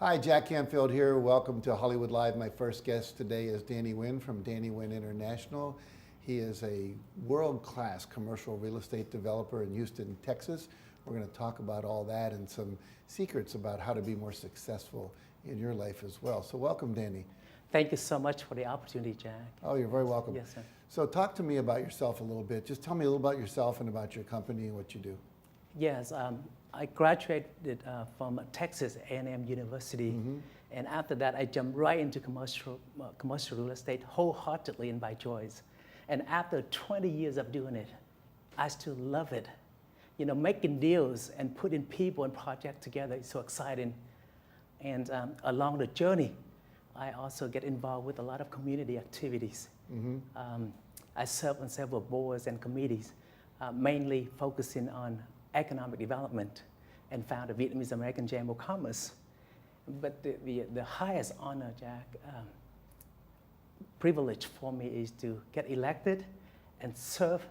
Hi, Jack Canfield here. Welcome to Hollywood Live. My first guest today is Danny Nguyen from Danny Nguyen International. He is a world-class commercial real estate developer in Houston, Texas. We're going to talk about all that and some secrets about how to be more successful in your life as well. So welcome, Danny. Thank you so much for the opportunity, Jack. Oh, you're very welcome. Yes, sir. So talk to me about yourself a little bit. Just tell me a little about yourself and about your company and what you do. Yes, I graduated from Texas A&M University, and after that I jumped right into commercial real estate wholeheartedly and by choice. And after 20 years of doing it, I still love it. You know, making deals and putting people and projects together is so exciting. And along the journey, I also get involved with a lot of community activities. I serve on several boards and committees, mainly focusing on economic development, and found the Vietnamese American Chamber of Commerce. But the highest honor, Jack, privilege for me is to get elected and serve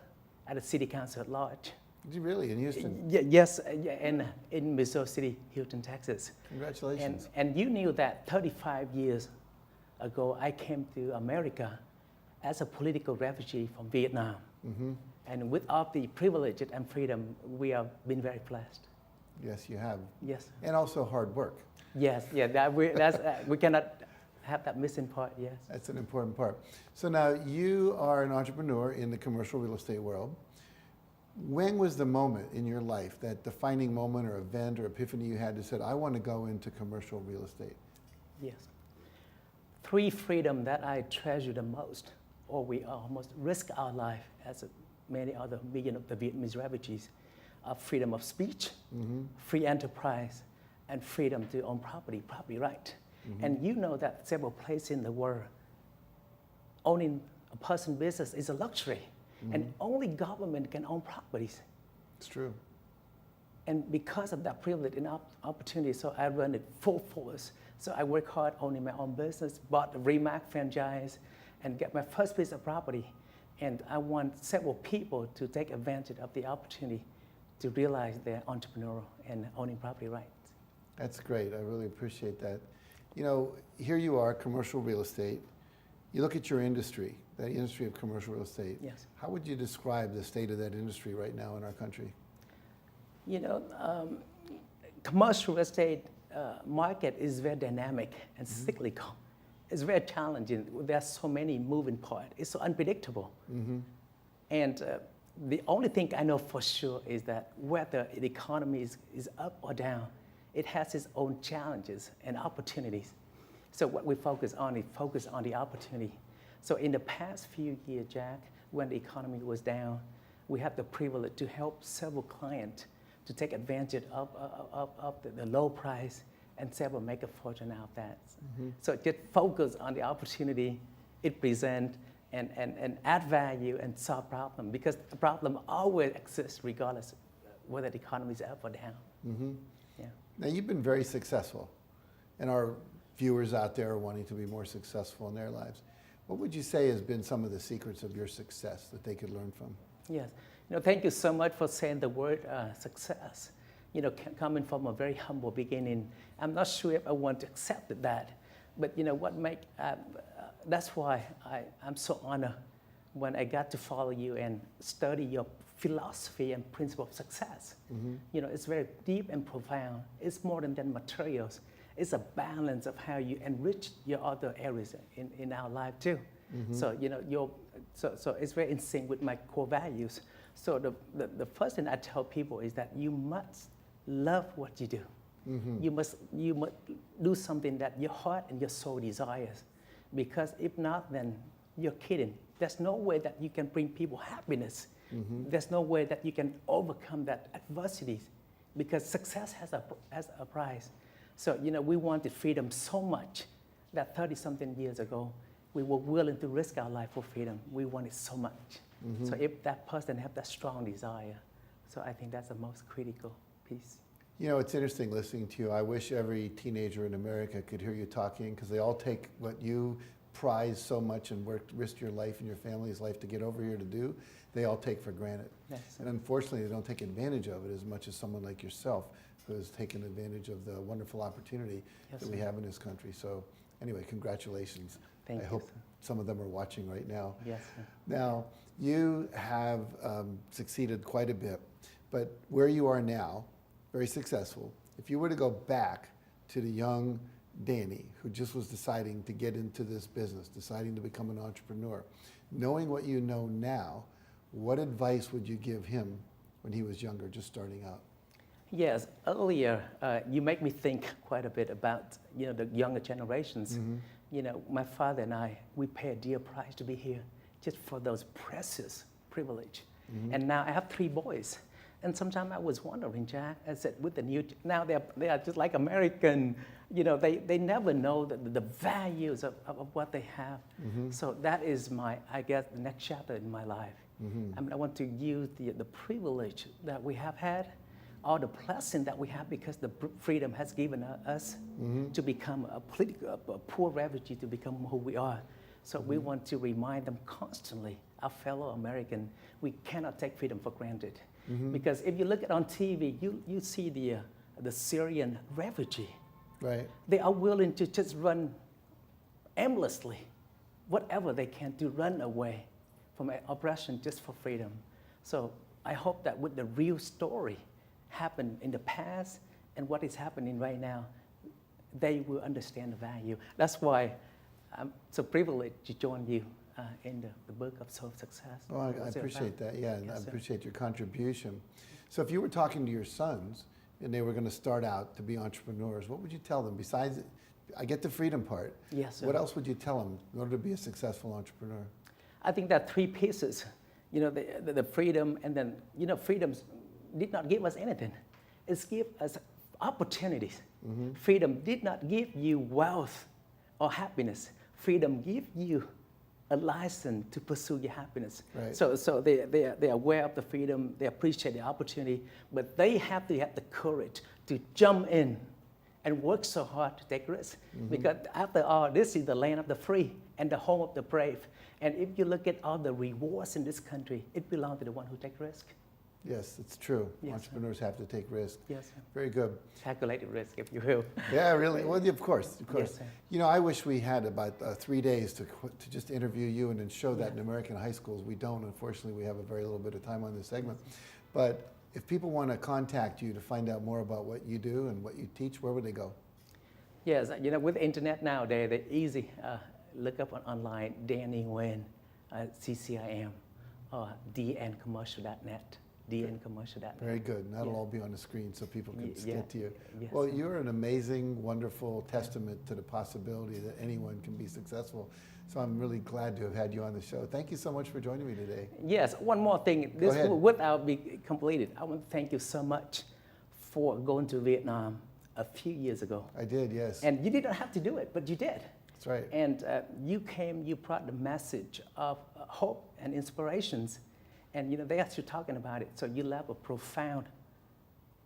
at the city council at large. Did you really, in Houston? Yes, in Missouri City, Houston, Texas. Congratulations. And you knew that 35 years ago, I came to America as a political refugee from Vietnam. And with all the privileges and freedom, we have been very blessed. Yes, you have. Yes. And also hard work. Yes, yeah, we cannot have that missing part, yes. That's an important part. So now you are an entrepreneur in the commercial real estate world. When was the moment in your life, that defining moment or event or epiphany you had to say, I want to go into commercial real estate? Yes. Three freedom that I treasure the most, or we almost risk our life as many other million of the Vietnamese refugees, are freedom of speech, free enterprise, and freedom to own property right. And you know that several places in the world, owning a person's business is a luxury, and only government can own properties. It's true. And because of that privilege and opportunity, so I run it full force. So I work hard owning my own business, bought the Remax franchise, and get my first piece of property. And I want several people to take advantage of the opportunity to realize their entrepreneurial and owning property rights. That's great. I really appreciate that. You know, here you are, commercial real estate. You look at your industry, that industry of commercial real estate. Yes. How would you describe the state of that industry right now in our country? You know, commercial real estate market is very dynamic and cyclical. It's very challenging. There's so many moving parts. It's so unpredictable. And the only thing I know for sure is that whether the economy is up or down, it has its own challenges and opportunities. So what we focus on is focus on the opportunity. So in the past few years, Jack, when the economy was down, we had the privilege to help several clients to take advantage of the low price, and several make a fortune out of that. So just focus on the opportunity it presents and add value and solve problem, because the problem always exists regardless whether the economy is up or down. Yeah. Now you've been very successful, and our viewers out there are wanting to be more successful in their lives. What would you say has been some of the secrets of your success that they could learn from? Yes. You know, thank you so much for saying the word success. You know, coming from a very humble beginning, I'm not sure if I want to accept that, but you know that's why I'm so honored when I got to follow you and study your philosophy and principle of success. You know, it's very deep and profound. It's more than materials. It's a balance of how you enrich your other areas in our life too. So you know, so it's very in sync with my core values. So the first thing I tell people is that you must love what you do. You must do something that your heart and your soul desires, because if not, then you're kidding. There's no way that you can bring people happiness. There's no way that you can overcome that adversity, because success has a price. So you know, we wanted freedom so much that 30-something years ago, we were willing to risk our life for freedom. We wanted so much. So if that person have that strong desire, so I think that's the most critical piece. You know, it's interesting listening to you. I wish every teenager in America could hear you talking, because they all take what you prize so much and risk your life and your family's life to get over here to do, they all take for granted. Yes. And unfortunately, they don't take advantage of it as much as someone like yourself who has taken advantage of the wonderful opportunity Yes, that we sir. have in this country. So anyway, congratulations. Thank I you, hope sir. some of them are watching right now. Yes, sir. Now, you have succeeded quite a bit, but where you are now, very successful, if you were to go back to the young Danny who just was deciding to get into this business, deciding to become an entrepreneur, knowing what you know now, what advice would you give him when he was younger, just starting out? Yes, earlier you make me think quite a bit about the younger generations. My father and I, we pay a dear price to be here just for those precious privilege. And now I have 3 boys. And sometimes I was wondering, Jack, I said, with the new, now they are just like American, they never know the values of what they have. So that is I guess, the next chapter in my life. I want to use the privilege that we have had, all the blessing that we have because the freedom has given us to become a poor refugee, to become who we are. So we want to remind them constantly, our fellow American, we cannot take freedom for granted. Because if you look at on TV, you see the Syrian refugee. Right. They are willing to just run aimlessly, whatever they can to run away from oppression just for freedom. So I hope that with the real story happened in the past and what is happening right now, they will understand the value. That's why I'm so privileged to join you in the book of Soul Success. Well, I appreciate that, yeah, and Yes, I sir. appreciate your contribution. So if you were talking to your sons and they were going to start out to be entrepreneurs, what would you tell them? Besides, I get the freedom part. Yes, sir. What else would you tell them in order to be a successful entrepreneur? I think there are 3 pieces. The freedom, and then, freedom did not give us anything. It's give us opportunities. Freedom did not give you wealth or happiness. Freedom give you a license to pursue your happiness. Right. So they are aware of the freedom, they appreciate the opportunity, but they have to have the courage to jump in and work so hard to take risks. Because after all, this is the land of the free and the home of the brave. And if you look at all the rewards in this country, it belongs to the one who take risk. Yes, it's true. Yes, sir. Entrepreneurs have to take risks. Yes, sir. Very good. Calculated risk, if you will. Yeah, really. Well, of course, of course. Yes, sir. I wish we had about 3 days to just interview you and then show that in American high schools. We don't. Unfortunately, we have a very little bit of time on this segment. But if people want to contact you to find out more about what you do and what you teach, where would they go? Yes, with the internet nowadays, they're easy. Look up online, Danny Nguyen, CCIM, or dncommercial.net. dncommercial.net. Very good. And that'll Yeah. all be on the screen so people can Yeah. get to you. Yes, Well, sir. you're an amazing, wonderful testament to the possibility that anyone can be successful. So I'm really glad to have had you on the show. Thank you so much for joining me today. Yes, one more thing. Go ahead. Without be completed, I want to thank you so much for going to Vietnam a few years ago. I did, yes. And you didn't have to do it, but you did. That's right. And you brought the message of hope and inspirations. And they are still talking about it. So you left a profound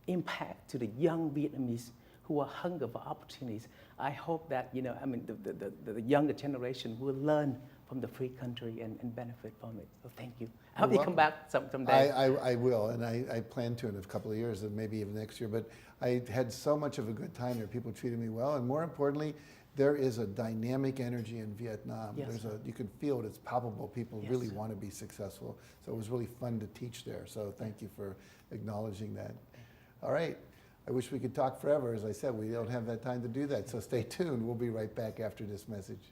impact to the young Vietnamese who are hungry for opportunities. I hope that, the younger generation will learn from the free country and benefit from it. So thank you. I hope you come back someday. I will, and I plan to in a couple of years, and maybe even next year. But I had so much of a good time there. People treated me well, and more importantly, there is a dynamic energy in Vietnam. Yes, You can feel it. It's palpable. People Yes, really sir. want to be successful. So it was really fun to teach there. So thank you for acknowledging that. All right. I wish we could talk forever. As I said, we don't have that time to do that. So stay tuned. We'll be right back after this message.